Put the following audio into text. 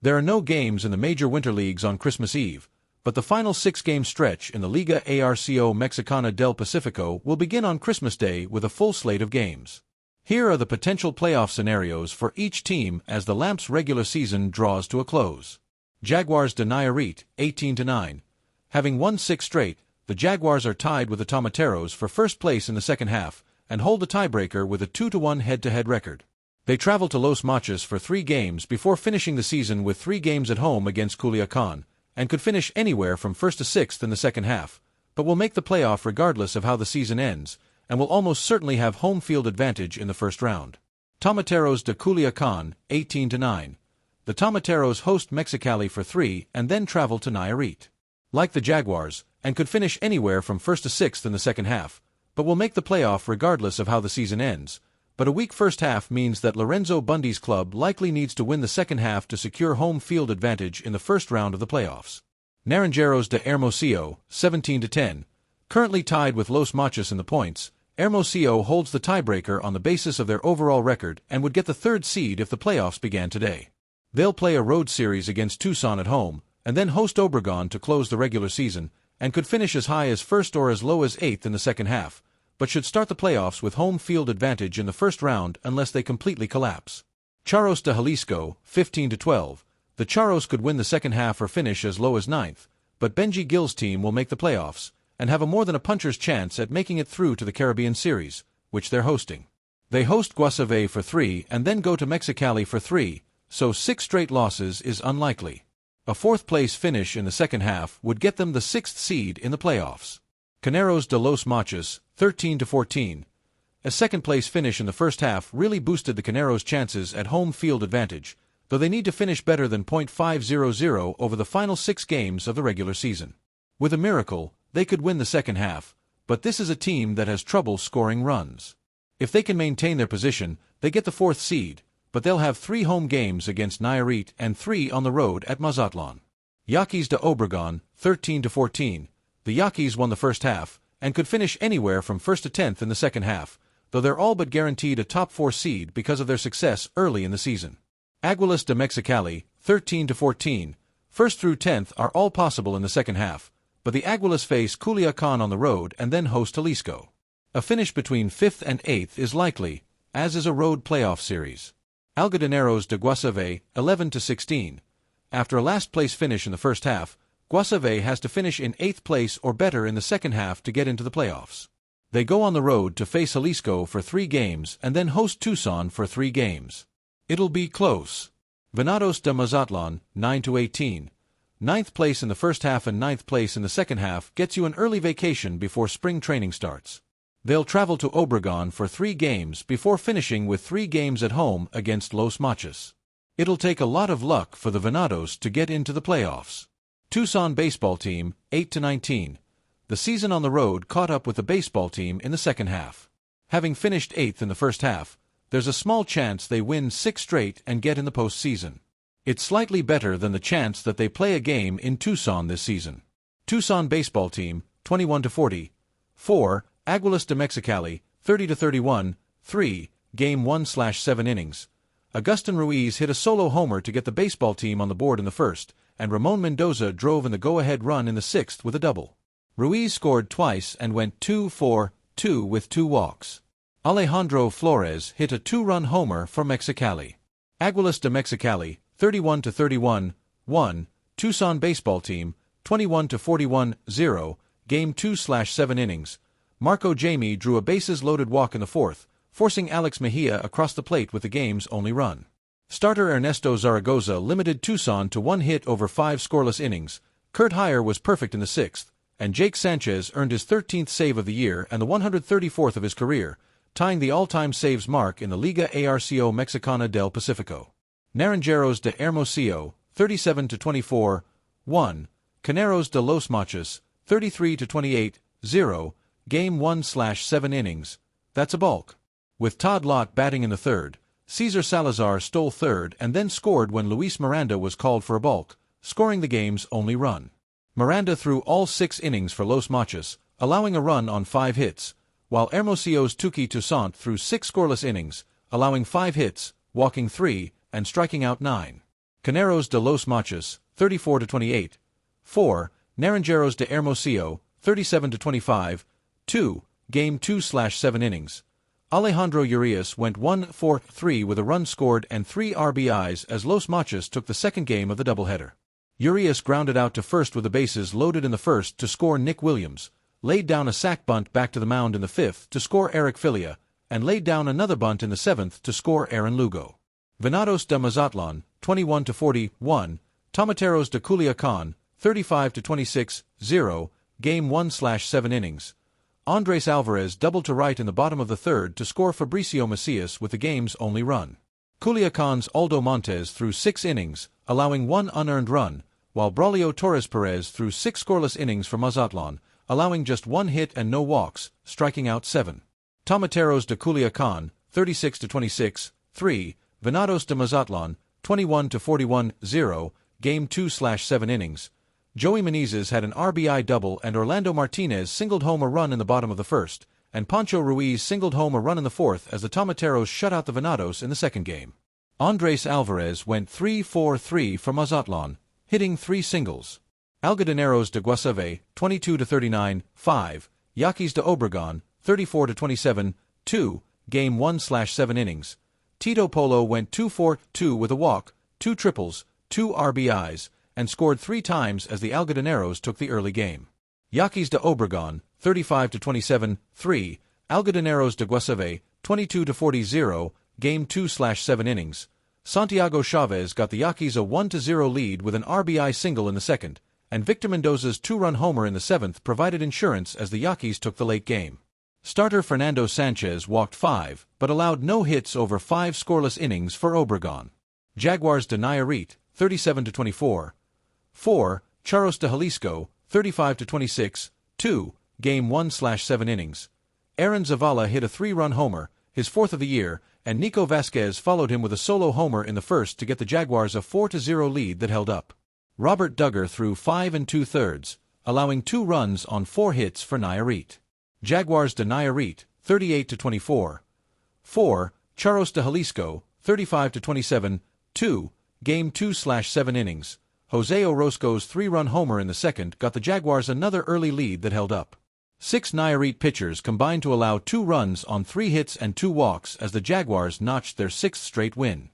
There are no games in the major winter leagues on Christmas Eve, but the final 6-game stretch in the Liga Arco Mexicana del Pacifico will begin on Christmas Day with a full slate of games. Here are the potential playoff scenarios for each team as the Lamps' regular season draws to a close. Jaguars de Nayarit, 18-9. Having won 6 straight, the Jaguars are tied with the Tomateros for first place in the second half and hold the tiebreaker with a 2-1 head-to-head record. They travel to Los Mochis for 3 games before finishing the season with 3 games at home against Culiacan, and could finish anywhere from 1st to 6th in the second half, but will make the playoff regardless of how the season ends, and will almost certainly have home field advantage in the first round. Tomateros de Culiacan, 18-9. The Tomateros host Mexicali for 3 and then travel to Nayarit. Like the Jaguars, and could finish anywhere from 1st to 6th in the second half, but will make the playoff regardless of how the season ends. But a weak first half means that Lorenzo Bundy's club likely needs to win the second half to secure home field advantage in the first round of the playoffs. Naranjeros de Hermosillo, 17-10. Currently tied with Los Mochis in the points, Hermosillo holds the tiebreaker on the basis of their overall record and would get the 3rd seed if the playoffs began today. They'll play a road series against Tucson at home, and then host Obregon to close the regular season, and could finish as high as 1st or as low as 8th in the second half, but should start the playoffs with home field advantage in the first round unless they completely collapse. Charros de Jalisco, 15-12. The Charros could win the second half or finish as low as 9th, but Benji Gill's team will make the playoffs, and have a more than a puncher's chance at making it through to the Caribbean Series, which they're hosting. They host Guasave for 3 and then go to Mexicali for 3, so 6 straight losses is unlikely. A 4th-place finish in the second half would get them the 6th seed in the playoffs. Caneros de Los Mochis, 13-14. A second-place finish in the first half really boosted the Caneros' chances at home field advantage, though they need to finish better than .500 over the final 6 games of the regular season. With a miracle, they could win the second half, but this is a team that has trouble scoring runs. If they can maintain their position, they get the 4th seed, but they'll have 3 home games against Nayarit and 3 on the road at Mazatlan. Yaquis de Obregon, 13-14. The Yaquis won the first half, and could finish anywhere from 1st to 10th in the second half, though they're all but guaranteed a top 4 seed because of their success early in the season. Aguilas de Mexicali, 13-14. 1st through 10th are all possible in the second half, but the Aguilas face Culiacan on the road and then host Jalisco. A finish between 5th and 8th is likely, as is a road playoff series. Algodoneros de Guasave, 11-16. After a last-place finish in the first half, Guasave has to finish in 8th place or better in the second half to get into the playoffs. They go on the road to face Jalisco for 3 games and then host Tucson for 3 games. It'll be close. Venados de Mazatlan, 9-18. 9th place in the first half and 9th place in the second half gets you an early vacation before spring training starts. They'll travel to Obregon for 3 games before finishing with 3 games at home against Los Mochis. It'll take a lot of luck for the Venados to get into the playoffs. Tucson baseball team, 8-19. The season on the road caught up with the baseball team in the second half. Having finished 8th in the first half, there's a small chance they win 6 straight and get in the postseason. It's slightly better than the chance that they play a game in Tucson this season. Tucson baseball team, 21-40. 4. Aguilas de Mexicali, 30-31. 3. Game 1/7 innings. Agustin Ruiz hit a solo homer to get the baseball team on the board in the first, and Ramon Mendoza drove in the go-ahead run in the 6th with a double. Ruiz scored twice and went 2-for-2 with 2 walks. Alejandro Flores hit a 2-run homer for Mexicali. Aguilas de Mexicali, 31-31. 1. Tucson baseball team, 21-41. 0. Game 2/7 innings. Marco Jamie drew a bases-loaded walk in the 4th, forcing Alex Mejia across the plate with the game's only run. Starter Ernesto Zaragoza limited Tucson to 1 hit over 5 scoreless innings. Kurt Heyer was perfect in the 6th, and Jake Sanchez earned his 13th save of the year and the 134th of his career, tying the all-time saves mark in the Liga Arco Mexicana del Pacifico. Naranjeros de Hermosillo, 37-24. 1. Caneros de Los Mochis, 33-28. 0. Game 1/7 innings. That's a balk. With Todd Lott batting in the 3rd, Cesar Salazar stole 3rd and then scored when Luis Miranda was called for a balk, scoring the game's only run. Miranda threw all 6 innings for Los Mochis, allowing a run on 5 hits, while Hermosillo's Tuki Toussaint threw 6 scoreless innings, allowing 5 hits, walking 3, and striking out 9. Caneros de los Machos, 34-28. 4. Naranjeros de Hermosillo, 37-25. 2. Game 2/7 innings. Alejandro Urias went 1-for-3 with a run scored and 3 RBIs as Los Machos took the second game of the doubleheader. Urias grounded out to first with the bases loaded in the first to score Nick Williams, laid down a sac bunt back to the mound in the fifth to score Eric Filia, and laid down another bunt in the seventh to score Aaron Lugo. Venados de Mazatlan, 21-41. Tomateros de Culiacan, 35-26, 0, Game 1/7 innings. Andres Alvarez doubled to right in the bottom of the third to score Fabricio Macias with the game's only run. Culiacan's Aldo Montes threw 6 innings, allowing 1 unearned run, while Braulio Torres Perez threw 6 scoreless innings for Mazatlan, allowing just 1 hit and no walks, striking out 7. Tomateros de Culiacan, 36-26, 3, Venados de Mazatlan, 21-41, 0, Game 2/7 innings. Joey Menezes had an RBI double and Orlando Martinez singled home a run in the bottom of the first, and Pancho Ruiz singled home a run in the fourth as the Tomateros shut out the Venados in the second game. Andres Alvarez went 3-for-3 for Mazatlan, hitting 3 singles. Algodoneros de Guasave, 22-39, 5, Yaquis de Obregon, 34-27, 2, Game 1/7 innings. Tito Polo went 2-for-2 with a walk, 2 triples, 2 RBIs, and scored 3 times as the Algodoneros took the early game. Yaquis de Obregon, 35-27, 3, Algodoneros de Guasave, 22-40, 0, Game 2/7 innings. Santiago Chavez got the Yaquis a 1-0 lead with an RBI single in the second, and Victor Mendoza's 2-run homer in the seventh provided insurance as the Yaquis took the late game. Starter Fernando Sanchez walked 5, but allowed no hits over 5 scoreless innings for Obregon. Jaguars de Nayarit, 37-24. 4. Charros de Jalisco, 35-26, 2, Game 1/7 innings. Aaron Zavala hit a 3-run homer, his 4th of the year, and Nico Vasquez followed him with a solo homer in the first to get the Jaguars a 4-0 lead that held up. Robert Duggar threw 5 2/3, allowing 2 runs on 4 hits for Nayarit. Jaguars de Nayarit, 38-24. 4. Charros de Jalisco, 35-27, 2, Game 2/7 innings. Jose Orozco's 3-run homer in the second got the Jaguars another early lead that held up. 6 Nayarit pitchers combined to allow 2 runs on 3 hits and 2 walks as the Jaguars notched their 6th straight win.